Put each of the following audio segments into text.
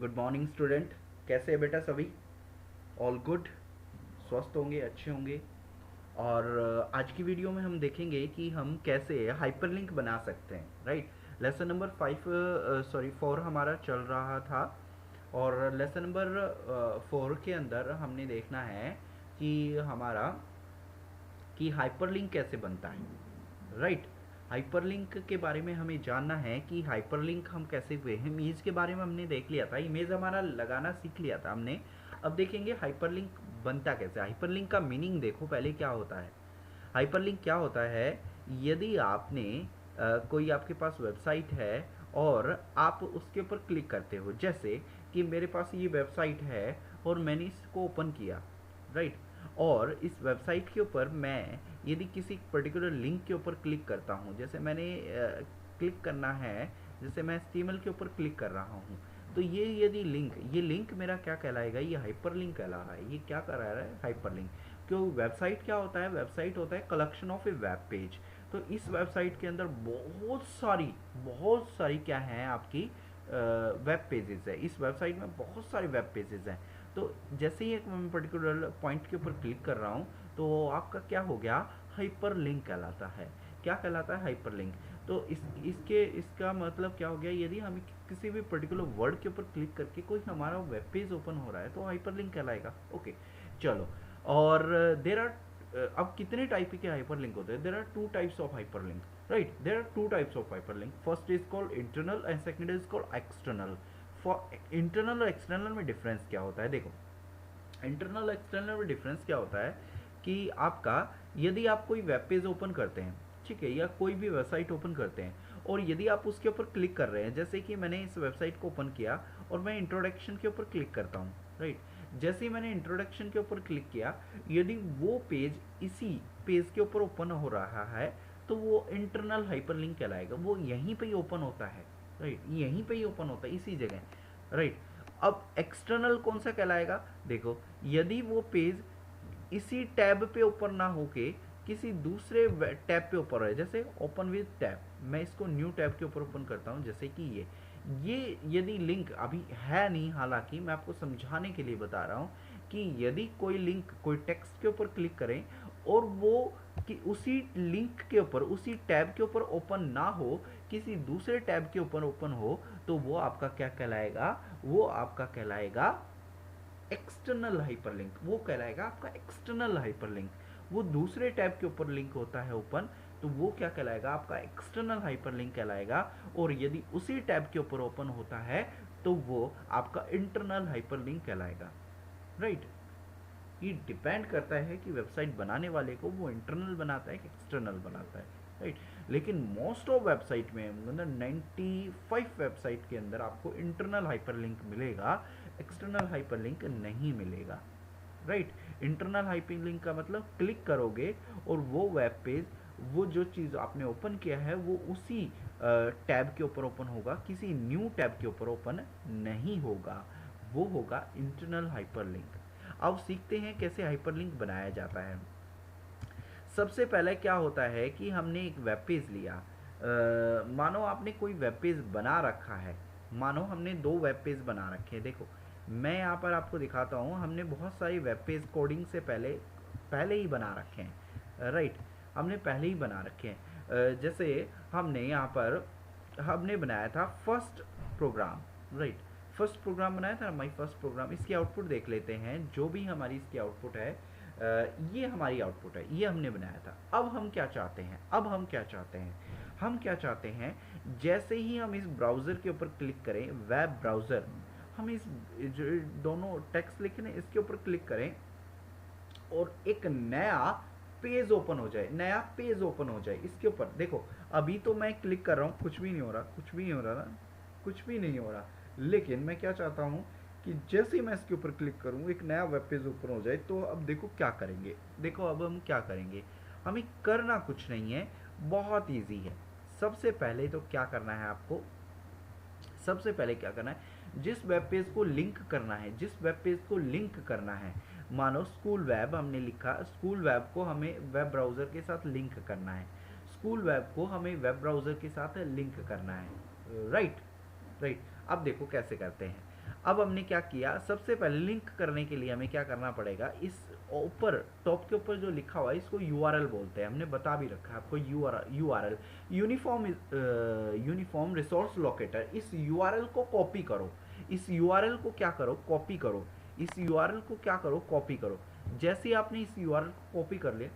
Good morning student. कैसे है बेटा सभी? All good? स्वस्थ होंगे, अच्छे होंगे। और आज की वीडियो में हम देखेंगे कि हम कैसे हाइपरलिंक बना सकते हैं। राइट। लेसन नंबर 4 हमारा चल रहा था। और लेसन नंबर 4 के अंदर हमने देखना है कि हमारा कि हाइपरलिंक कैसे बनता है। राइट। हाइपरलिंक के बारे में हमें जानना है कि हाइपरलिंक हम कैसे हुए। इमेज के बारे में हमने देख लिया था, इमेज हमारा लगाना सीख लिया था हमने। अब देखेंगे हाइपरलिंक बनता कैसे। हाइपरलिंक का मीनिंग देखो पहले क्या होता है। हाइपरलिंक क्या होता है? यदि आपने कोई आपके पास वेबसाइट है और आप उसके ऊपर क्लिक करते हो, जैसे कि मेरे पास ये वेबसाइट है और मैंने इसको ओपन किया। राइट। और इस वेबसाइट के ऊपर मैं यदि किसी पर्टिकुलर लिंक के ऊपर क्लिक करता हूँ, जैसे मैंने क्लिक करना है, जैसे मैं HTML के ऊपर क्लिक कर रहा हूँ, तो यदि ये लिंक मेरा क्या कहलाएगा? ये हाइपर लिंक कहला रहा है। ये क्या करा रहा है? Hyper link. क्यों? वेबसाइट क्या होता है? वेबसाइट होता है collection of A web page. तो इस वेबसाइट के अंदर बहुत सारी क्या है आपकी वेब पेजेस है। इस वेबसाइट में बहुत सारे वेब पेजेस हैं। तो जैसे ही एक मैं पर्टिकुलर पॉइंट के ऊपर क्लिक कर रहा हूँ, तो आपका क्या हो गया? हाइपर लिंक कहलाता है। क्या कहलाता है? Hyper link. तो इसका मतलब क्या हो गया? यदि हम किसी भी पर्टिकुलर वर्ड के ऊपर क्लिक करके कोई हमारा वेब पेज ओपन हो रहा है तो हाइपर लिंक कहलाएगा। ओके, चलो। और देर आर अब कितने टाइप के हाइपर लिंक होते हैं? There are two types of hyperlink. Right, there are two types of hyperlink. First is called internal and second is called external. For internal और external में difference क्या होता है? देखो, internal और external में डिफरेंस क्या होता है कि आपका यदि आप कोई वेब पेज ओपन करते हैं, ठीक है, या कोई भी वेबसाइट ओपन करते हैं, और यदि आप उसके ऊपर क्लिक कर रहे हैं, जैसे कि मैंने इस वेबसाइट को ओपन किया और मैं इंट्रोडक्शन के ऊपर क्लिक करता हूँ। राइट। जैसे ही मैंने इंट्रोडक्शन के ऊपर क्लिक किया, यदि वो पेज इसी पेज के ऊपर ओपन हो रहा है तो वो इंटरनल हाइपरलिंक कहलाएगा। वो यहीं पे ही ओपन होता है। राइट, यहीं पे ही ओपन होता है, इसी जगह। राइट। अब एक्सटर्नल कौन सा कहलाएगा? देखो, यदि वो पेज इसी टैब पे ऊपर ना होके किसी दूसरे टैब पे ऊपर है, जैसे ओपन विद टैब, मैं इसको न्यू टैब के ऊपर ओपन करता हूँ, जैसे कि ये यदि लिंक अभी है नहीं, हालांकि मैं आपको समझाने के लिए बता रहा हूँ कि यदि कोई लिंक कोई टेक्स्ट के ऊपर क्लिक करें और वो कि उसी लिंक के ऊपर उसी टैब के ऊपर ओपन ना हो, किसी दूसरे टैब के ऊपर ओपन हो, तो वो आपका क्या कहलाएगा? वो आपका कहलाएगा एक्सटर्नल हाइपरलिंक। वो कहलाएगा आपका एक्सटर्नल हाइपरलिंक। वो दूसरे टैब के ऊपर लिंक होता है ओपन, तो वो क्या कहलाएगा? आपका एक्सटर्नल हाइपरलिंक कहलाएगा। और यदि उसी टैब के ऊपर ओपन होता है तो वो आपका इंटरनल हाइपरलिंक कहलाएगा। राइट। ये डिपेंड करता है कि वेबसाइट बनाने वाले को वो इंटरनल बनाता है कि एक्सटर्नल बनाता है। राइट। लेकिन मोस्ट ऑफ वेबसाइट में मतलब 95 वेबसाइट के अंदर आपको इंटरनल हाइपरलिंक मिलेगा, एक्सटर्नल हाइपरलिंक नहीं मिलेगा। राइट। इंटरनल हाइपरलिंक का मतलब क्लिक करोगे और वो वेब पेज, वो जो चीज़ आपने ओपन किया है वो उसी टैब के ऊपर ओपन होगा, किसी न्यू टैब के ऊपर ओपन नहीं होगा। वो होगा इंटरनल हाइपरलिंक। अब सीखते हैं कैसे हाइपरलिंक बनाया जाता है। सबसे पहले क्या होता है कि हमने एक वेब पेज लिया। मानो आपने कोई वेब पेज बना रखा है। मानो हमने दो वेब पेज बना रखे हैं। देखो, मैं यहाँ पर आपको दिखाता हूँ, हमने बहुत सारी वेब पेज कोडिंग से पहले पहले ही बना रखे हैं। राइट। हमने पहले ही बना रखे हैं। जैसे हमने यहाँ पर हमने बनाया था first program. Right. First program बनाया था ना, माई फर्स्ट प्रोग्राम। इसकी आउटपुट देख लेते हैं, जो भी हमारी इसकी आउटपुट है। ये हमारी आउटपुट है, ये हमने बनाया था। अब हम क्या चाहते हैं? हम क्या चाहते हैं? जैसे ही हम इस ब्राउज़र के ऊपर क्लिक करें, वेब ब्राउज़र, हम इस जो दोनों टेक्स्ट लिखे ना, इसके ऊपर क्लिक करें और एक नया पेज ओपन हो जाए इसके ऊपर। देखो, अभी तो मैं क्लिक कर रहा हूँ, कुछ भी नहीं हो रहा, ना, कुछ भी नहीं हो रहा। लेकिन मैं क्या चाहता हूँ कि जैसे ही मैं इसके ऊपर क्लिक करूँ एक नया वेब पेज ओपन हो जाए। तो अब देखो क्या करेंगे। देखो, अब हम क्या करेंगे। हमें करना कुछ नहीं है, बहुत ईजी है। सबसे पहले तो क्या करना है आपको? सबसे पहले क्या करना है, जिस वेब पेज को लिंक करना है, मानो स्कूल वेब हमने लिखा, स्कूल वेब को हमें वेब ब्राउज़र के साथ लिंक करना है। स्कूल वेब को हमें वेब ब्राउज़र के साथ लिंक करना है। राइट। राइट। अब देखो कैसे करते हैं। अब हमने क्या किया, सबसे पहले लिंक करने के लिए हमें क्या करना पड़ेगा, इस ऊपर टॉप के ऊपर जो लिखा हुआ है इसको यूआरएल बोलते हैं, हमने बता भी रखा है आपको। URL uniform resource locator. इस यूआरएल को कॉपी करो, इस यूआरएल को क्या करो, कॉपी करो, इस यूआरएल को क्या करो, कॉपी करो। जैसे ही आपने इस यूआरएल को कॉपी कर लिया,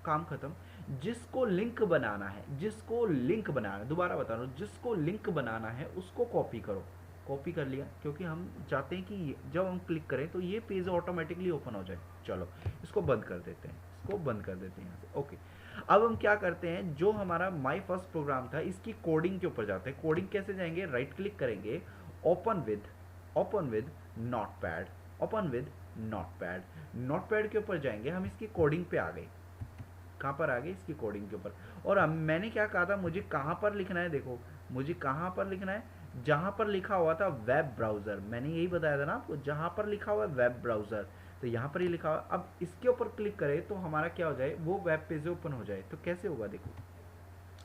काम खत्म। जिसको लिंक बनाना है, जिसको लिंक बनाना है, दोबारा बता रहा हूँ, जिसको लिंक बनाना है उसको कॉपी करो। कॉपी कर लिया, क्योंकि हम चाहते हैं कि जब हम क्लिक करें तो ये पेज ऑटोमेटिकली ओपन हो जाए। चलो इसको बंद कर देते हैं, इसको बंद कर देते हैं यहाँ से। ओके, अब हम क्या करते हैं, जो हमारा माई फर्स्ट प्रोग्राम था इसकी कोडिंग के ऊपर जाते हैं। कोडिंग कैसे जाएंगे, राइट क्लिक करेंगे, open with notepad, open with notepad. Notepad के ऊपर जाएंगे, हम इसकी कोडिंग पे आ गए। कहाँ पर आ गए, इसकी कोडिंग के ऊपर। और अब मैंने क्या कहा था, मुझे कहाँ पर लिखना है, देखो मुझे कहाँ पर लिखना है, जहाँ पर लिखा हुआ था वेब ब्राउज़र, मैंने यही बताया था ना आपको, जहाँ पर लिखा हुआ है वेब ब्राउज़र, तो यहाँ पर ही लिखा हुआ। अब इसके ऊपर क्लिक करें तो हमारा क्या हो जाए, वो वेब पेज ओपन हो जाए। तो कैसे होगा, देखो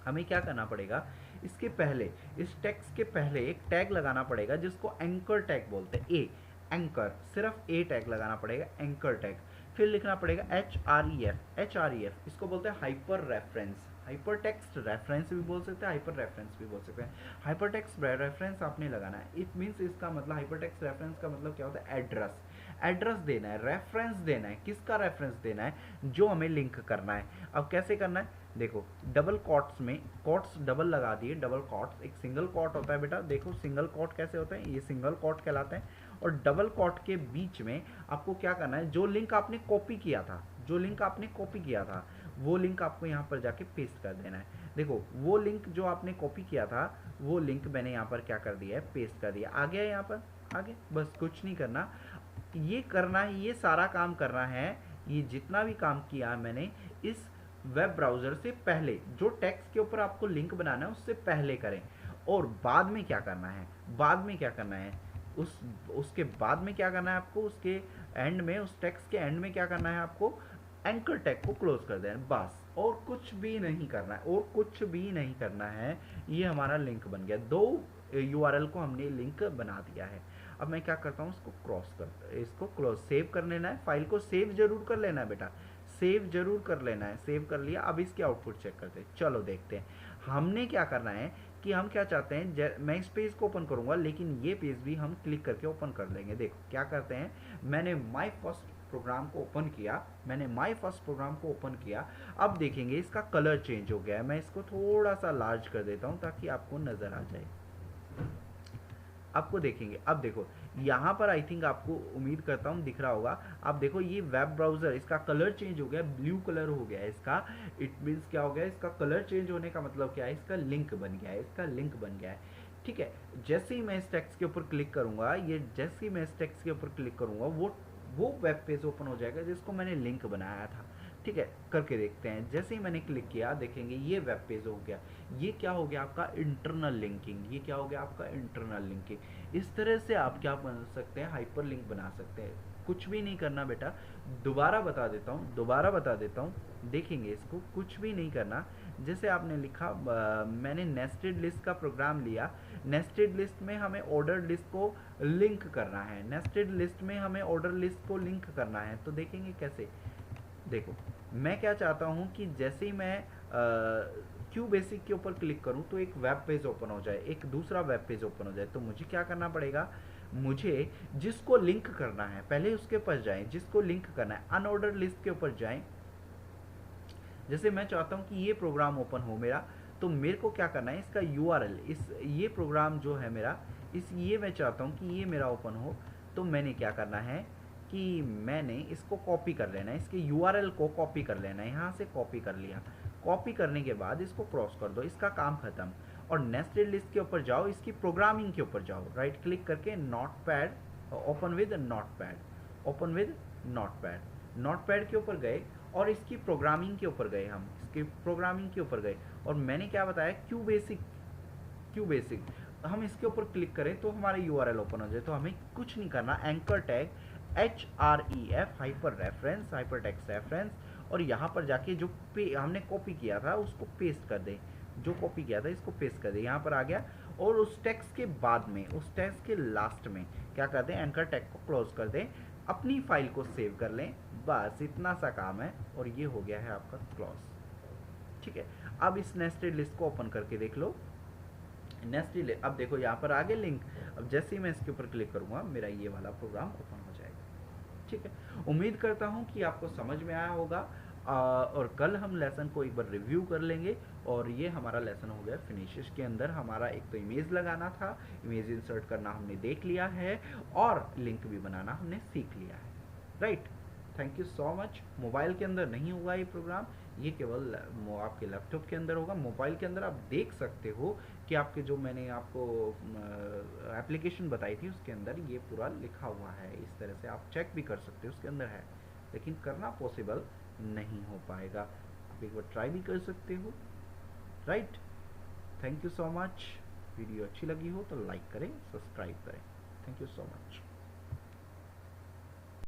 हमें क्या करना पड़ेगा, इसके पहले, इस टेक्स्ट के पहले एक टैग लगाना पड़ेगा जिसको एंकर टैग बोलते हैं। ए एंकर, सिर्फ ए टैग लगाना पड़ेगा, एंकर टैग। फिर लिखना पड़ेगा एच आर ई एफ, इसको बोलते हैं hyper reference, hyper text reference भी बोल सकते हैं, हाइपर रेफरेंस भी बोल सकते हैं। हाइपर टेक्स्ट रेफरेंस आपने लगाना है। इट मीन्स, इसका मतलब हाइपर टेक्स्ट रेफरेंस का मतलब क्या होता है, एड्रेस, एड्रेस देना है, रेफरेंस देना है। किसका रेफरेंस देना है, जो हमें लिंक करना है। अब कैसे करना है, देखो डबल कॉट्स में, कॉट्स डबल लगा दिए, डबल कॉट्स, एक सिंगल कॉट होता है बेटा, देखो सिंगल कॉट कैसे होते हैं, ये सिंगल कॉट कहलाते हैं। और डबल कॉट के बीच में आपको क्या करना है, जो लिंक आपने कॉपी किया था, जो लिंक आपने कॉपी किया था, वो लिंक आपको यहाँ पर जाके पेस्ट कर देना है। देखो वो लिंक जो आपने कॉपी किया था, वो लिंक मैंने यहाँ पर क्या कर दिया है, पेस्ट कर दिया। आ गया यहाँ पर, आगे बस कुछ नहीं करना, ये करना है, ये सारा काम करना है। ये जितना भी काम किया मैंने इस वेब ब्राउज़र से पहले, जो टेक्स्ट के ऊपर आपको लिंक बनाना है उससे पहले करें। और बाद में क्या करना है, बाद में क्या करना है, उसके बाद में क्या करना है आपको, उसके एंड में, उस टेक्स्ट के एंड में क्या करना है आपको, एंकर टैग को क्लोज कर देना, बस। और कुछ भी नहीं करना है, और कुछ भी नहीं करना है। ये हमारा लिंक बन गया, दो यूआरएल को हमने लिंक बना दिया है। अब मैं क्या करता हूँ, इसको क्रॉस कर, इसको क्लोज, सेव कर लेना है, फाइल को सेव जरूर कर लेना है बेटा, सेव जरूर कर लेना है। सेव कर लिया, अब इसके आउटपुट चेक करते हैं। चलो देखते हैं हमने क्या करना है, कि हम क्या चाहते हैं, मैं इस पेज को ओपन करूंगा, लेकिन ये पेज भी हम क्लिक करके ओपन कर लेंगे। देखो क्या करते हैं, मैंने माई फर्स्ट प्रोग्राम को ओपन किया, मैंने माई फर्स्ट प्रोग्राम को ओपन किया। अब देखेंगे इसका कलर चेंज हो गया है। मैं इसको थोड़ा सा लार्ज कर देता हूँ ताकि आपको नज़र आ जाए, आपको देखेंगे। अब देखो यहाँ पर, आई थिंक आपको, उम्मीद करता हूँ दिख रहा होगा। आप देखो ये वेब ब्राउज़र, इसका कलर चेंज हो गया, ब्लू कलर हो गया है इसका। इट मीन्स क्या हो गया, इसका कलर चेंज होने का मतलब क्या है, इसका लिंक बन गया है, इसका लिंक बन गया है। ठीक है, जैसे ही मैं इस टेक्स्ट के ऊपर क्लिक करूँगा, ये जैसे ही मैं इस टेक्स्ट के ऊपर क्लिक करूँगा, वो वेब पेज ओपन हो जाएगा जिसको मैंने लिंक बनाया था। ठीक है, करके देखते हैं। जैसे ही मैंने क्लिक किया, देखेंगे ये वेब पेज हो गया। ये क्या हो गया आपका, इंटरनल लिंकिंग। ये क्या हो गया आपका, इंटरनल लिंकिंग। इस तरह से आप क्या बना सकते हैं, हाइपर लिंक बना सकते हैं। कुछ भी नहीं करना बेटा, दोबारा बता देता हूँ, दोबारा बता देता हूँ, देखेंगे इसको, कुछ भी नहीं करना। जैसे आपने लिखा, मैंने नेस्टेड लिस्ट का प्रोग्राम लिया, नेस्टेड लिस्ट में हमें ऑर्डर लिस्ट को लिंक करना है, नेस्टेड लिस्ट में हमें ऑर्डर लिस्ट को लिंक करना है। तो देखेंगे कैसे, देखो मैं क्या चाहता हूँ कि जैसे ही मैं क्यू बेसिक के ऊपर क्लिक करूँ तो एक वेब पेज ओपन हो जाए, एक दूसरा वेब पेज ओपन हो जाए। तो मुझे क्या करना पड़ेगा, मुझे जिसको लिंक करना है पहले उसके पास जाएं, जिसको लिंक करना है अनऑर्डर लिस्ट के ऊपर जाएं। जैसे मैं चाहता हूँ कि ये प्रोग्राम ओपन हो मेरा, तो मेरे को क्या करना है, इसका यूआरएल, ये प्रोग्राम जो है मेरा, ये मैं चाहता हूँ कि ये मेरा ओपन हो। तो मैंने क्या करना है कि मैंने इसको कॉपी कर लेना है, इसके यूआरएल को कॉपी कर लेना है। यहाँ से कॉपी कर लिया, कॉपी करने के बाद इसको क्रॉस कर दो, इसका काम खत्म। और नेस्टेड लिस्ट के ऊपर जाओ, इसकी प्रोग्रामिंग के ऊपर जाओ, राइट क्लिक करके notepad, open with notepad, open with notepad, notepad के ऊपर गए और इसकी प्रोग्रामिंग के ऊपर गए, हम इसकी प्रोग्रामिंग के ऊपर गए। और मैंने क्या बताया, क्यू बेसिक, हम इसके ऊपर क्लिक करें तो हमारा यूआरएल ओपन हो जाए। तो हमें कुछ नहीं करना, anchor tag href hyper reference, hyper text reference, और यहाँ पर जाके जो हमने कॉपी किया था उसको पेस्ट कर दे, जो कॉपी किया था इसको पेस्ट कर दे, यहाँ पर आ गया। और उस टेक्स्ट के बाद में, उस टेक्स्ट के लास्ट में क्या कर दें, एंकर टैग को क्लोज कर दें, अपनी फाइल को सेव कर लें। बस इतना सा काम है और ये हो गया है आपका क्लॉज। ठीक है, अब इस नेस्टेड लिस्ट को ओपन करके देख लो। नेस्टेड लिस्ट, अब देखो यहाँ पर आगे लिंक, अब जैसे ही मैं इसके ऊपर क्लिक करूँगा मेरा ये वाला प्रोग्राम ओपन हो जाएगा। ठीक है, उम्मीद करता हूँ कि आपको समझ में आया होगा। और कल हम लेसन को एक बार रिव्यू कर लेंगे। और ये हमारा लेसन हो गया फिनिश। इसके अंदर हमारा एक तो इमेज लगाना था, इमेज इंसर्ट करना हमने देख लिया है, और लिंक भी बनाना हमने सीख लिया है। Right, thank you so much. Mobile के अंदर नहीं होगा ये प्रोग्राम, ये केवल आपके लैपटॉप के अंदर होगा। मोबाइल के अंदर आप देख सकते हो कि आपके जो मैंने आपको एप्लीकेशन बताई थी उसके अंदर ये पूरा लिखा हुआ है। इस तरह से आप चेक भी कर सकते हो, उसके अंदर है, लेकिन करना पॉसिबल नहीं हो पाएगा। आप एक बार ट्राई भी कर सकते हो। Right, thank you so much. Video अच्छी लगी हो तो लाइक करें, सब्सक्राइब करें। Thank you so much.